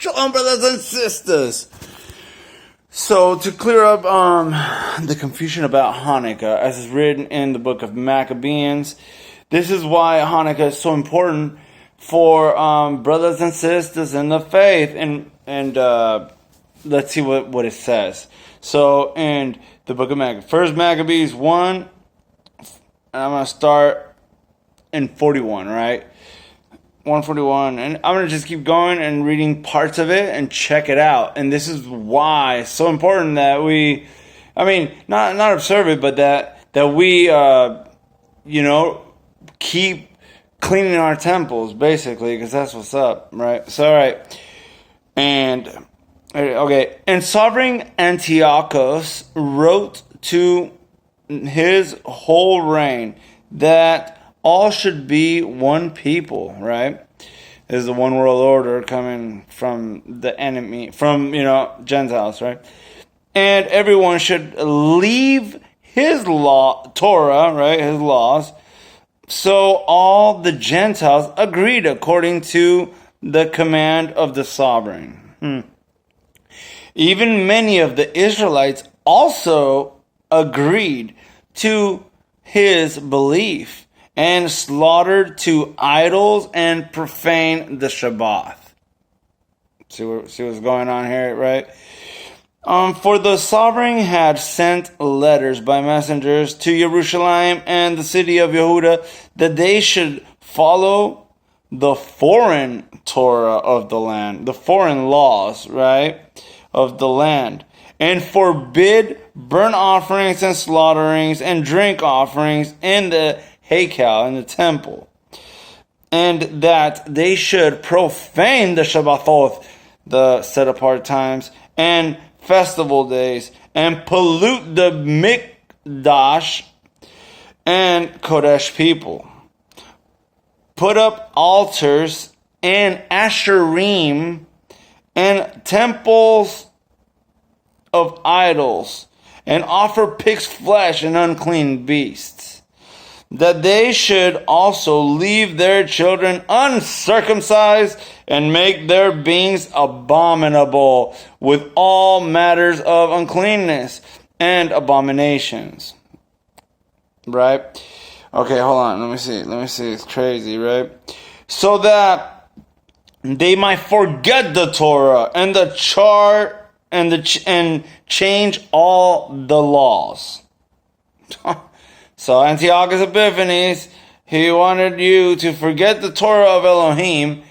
Shalom, brothers and sisters. So, to clear up the confusion about Hannukah, as is written in the book of Maccabees, this is why Hannukah is so important for brothers and sisters in the faith. And let's see what it says. So, in the book of Maccabees, First Maccabees 1, and I'm going to start in 41, right? 141, and I'm going to just keep going and reading parts of it and check it out. And this is why it's so important that we, not observe it, but that we, keep cleaning our temples, basically, because that's what's up, right? So, all right. And, okay. And Sovereign Antiochus wrote to his whole reign that all should be one people, right? This is the one world order coming from the enemy, from, Gentiles, right? And everyone should leave his Torah, right? His laws. So all the Gentiles agreed according to the command of the sovereign. Even many of the Israelites also agreed to his belief, and slaughtered to idols and profaned the Shabbat. See what's going on here, right? For the sovereign had sent letters by messengers to Jerusalem and the city of Yehuda that they should follow the foreign Torah of the land, the foreign laws, right, of the land, and forbid burnt offerings and slaughterings and drink offerings in the Hannukah in the temple, and that they should profane the Shabbathot, the set apart times, and festival days, and pollute the Mikdash and Kodesh people, put up altars and Asherim and temples of idols, and offer pig's flesh and unclean beasts, that they should also leave their children uncircumcised and make their beings abominable with all matters of uncleanness and abominations. Right? Okay, hold on. Let me see. It's crazy, right? So that they might forget the Torah and the chart and change all the laws. So Antiochus Epiphanes, he wanted you to forget the Torah of Elohim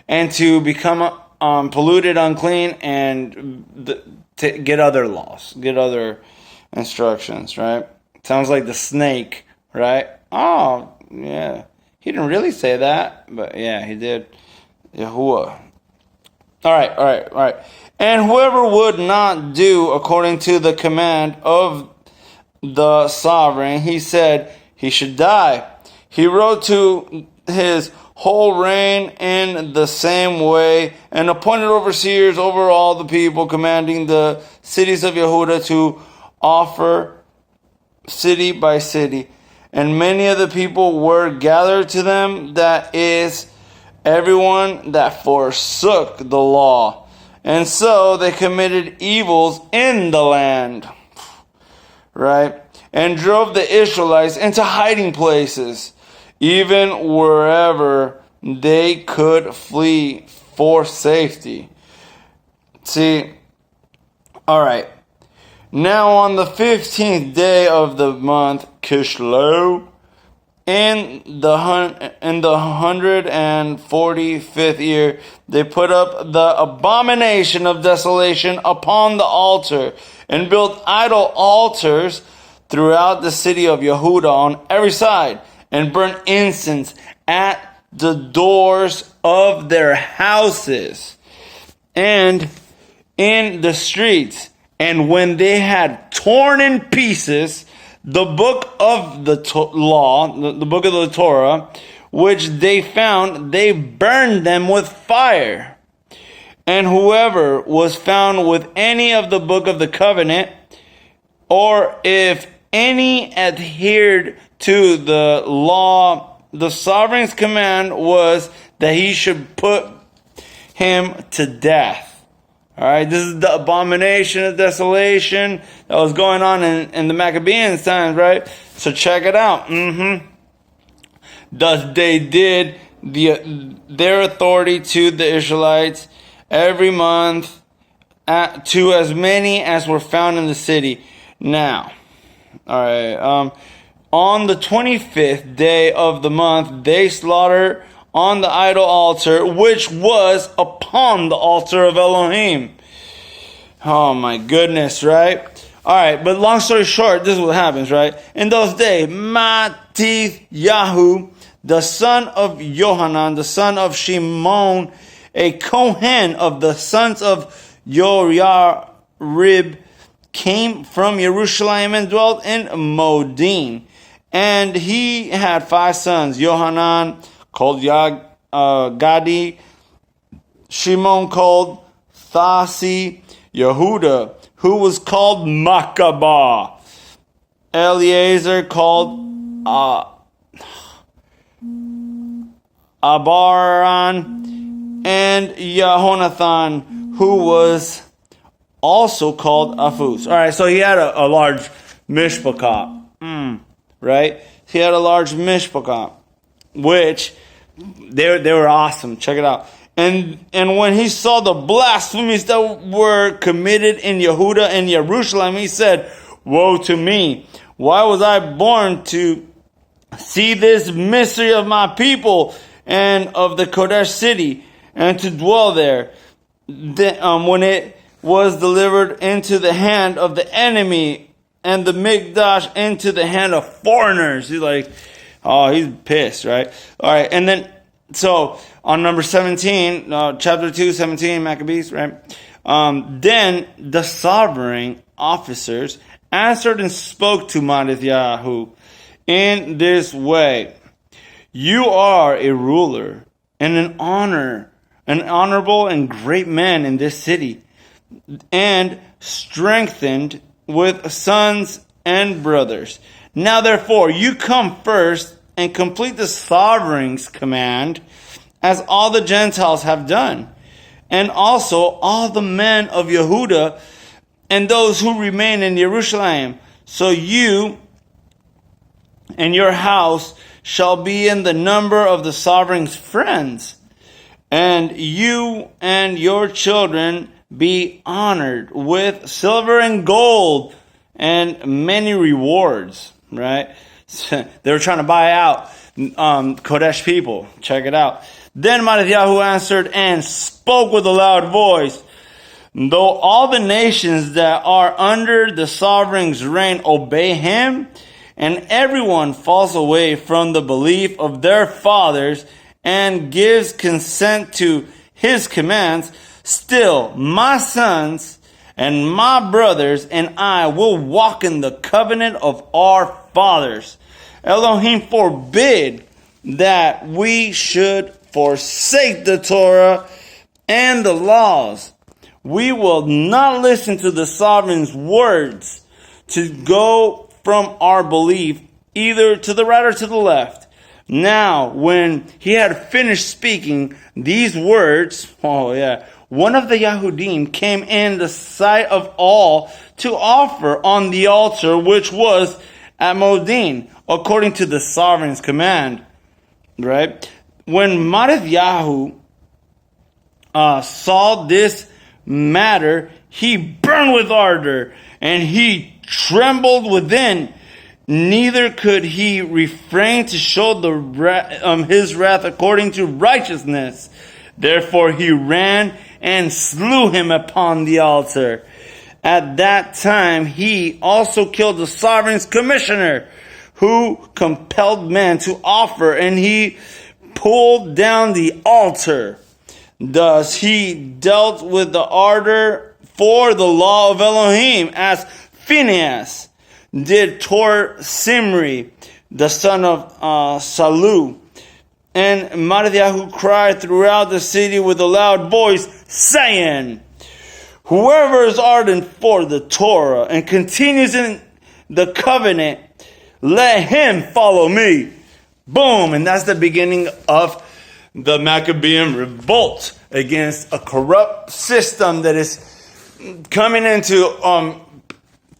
and to become polluted, unclean, and to get other laws, get other instructions, right? Sounds like the snake, right? Oh, yeah. He didn't really say that, but yeah, he did. Yahuwah. All right. And whoever would not do according to the command of the sovereign, he said he should die. He wrote to his whole reign in the same way, and appointed overseers over all the people, commanding the cities of Yehuda to offer city by city. And many of the people were gathered to them, that is, everyone that forsook the law. And so they committed evils in the land, right? And drove the Israelites into hiding places, even wherever they could flee for safety. See, all right. Now on the 15th day of the month, Kislev, in the 145th year, they put up the abomination of desolation upon the altar, and built idol altars throughout the city of Yehuda on every side, and burnt incense at the doors of their houses and in the streets. And when they had torn in pieces the book of the law, the book of the Torah, which they found, they burned them with fire. And whoever was found with any of the book of the covenant, or if any adhered to the law, the sovereign's command was that he should put him to death. All right, this is the abomination of desolation that was going on in the Maccabean times, right? So check it out. Thus they did their authority to the Israelites every month to as many as were found in the city. Now, all right, on the 25th day of the month, they slaughtered on the idol altar, which was upon the altar of Elohim. Oh my goodness, right? All right, but long story short, this is what happens, right? In those days, Matityahu, the son of Yohanan, the son of Shimon, a Kohen of the sons of Yoyarib, came from Jerusalem and dwelt in Modin. And he had 5 sons, Yohanan, called Gadi, Shimon called Thasi, Yehuda, who was called Maccabah, Eleazar called Abaran, and Yehonathan, who was also called Afus. All right, so he had a large mishpachah, right? He had a large mishpachah, which they were awesome. Check it out. And when he saw the blasphemies that were committed in Yehuda and Jerusalem, he said, "Woe to me! Why was I born to see this mystery of my people and of the Kodesh city, and to dwell there? When it was delivered into the hand of the enemy, and the Mikdash into the hand of foreigners." He's like, oh, he's pissed, right? All right, and then, so, on number 17, chapter 2, 17, Maccabees, right? Then the sovereign officers answered and spoke to Matityahu in this way: "You are a ruler and an honorable and great man in this city, and strengthened with sons and brothers. Now therefore, you come first and complete the sovereign's command, as all the Gentiles have done, and also all the men of Yehuda and those who remain in Jerusalem. So you and your house shall be in the number of the sovereign's friends, and you and your children be honored with silver and gold and many rewards." Right? They were trying to buy out Kodesh people. Check it out. Then Matityahu answered and spoke with a loud voice: "Though all the nations that are under the sovereign's reign obey him, and everyone falls away from the belief of their fathers and gives consent to his commands, still my sons and my brothers and I will walk in the covenant of our fathers. Elohim forbid that we should forsake the Torah and the laws. We will not listen to the sovereign's words to go from our belief either to the right or to the left." Now, when he had finished speaking these words, one of the Yahudim came in the sight of all to offer on the altar which was at Modin, according to the sovereign's command. Right? When Matityahu saw this matter, he burned with ardor, and he trembled within. Neither could he refrain to show his wrath according to righteousness. Therefore he ran and slew him upon the altar. At that time he also killed the sovereign's commissioner, who compelled men to offer, and he pulled down the altar. Thus he dealt with the ardor for the law of Elohim, as Phinehas did toward Simri, the son of Salu. And Matityahu cried throughout the city with a loud voice, saying, "Whoever is ardent for the Torah and continues in the covenant, let him follow me." Boom. And that's the beginning of the Maccabean revolt against a corrupt system that is coming into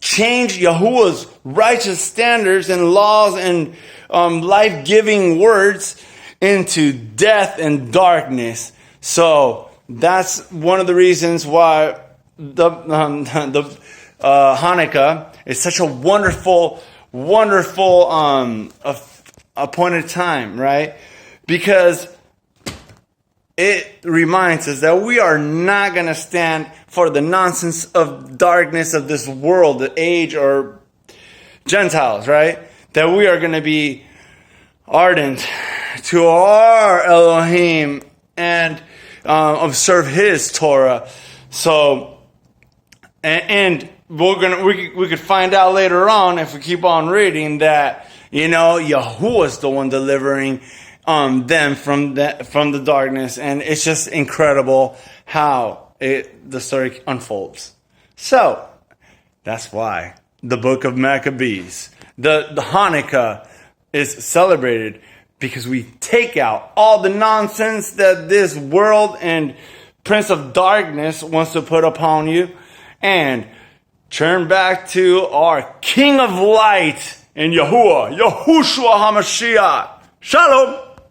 change Yahuwah's righteous standards and laws and life-giving words into death and darkness. So that's one of the reasons why the Hannukah is such a wonderful appointed time, right? Because it reminds us that we are not going to stand for the nonsense of darkness of this world, the age, or Gentiles, right? That we are going to be ardent to our Elohim and observe His Torah. So, and we could find out later on if we keep on reading that Yahuwah is the one delivering them from the darkness, and it's just incredible how the story unfolds. So that's why the book of Maccabees, the Hannukah, is celebrated, because we take out all the nonsense that this world and Prince of Darkness wants to put upon you, and turn back to our King of Light in Yahuwah, Yahushua HaMashiach. Shalom.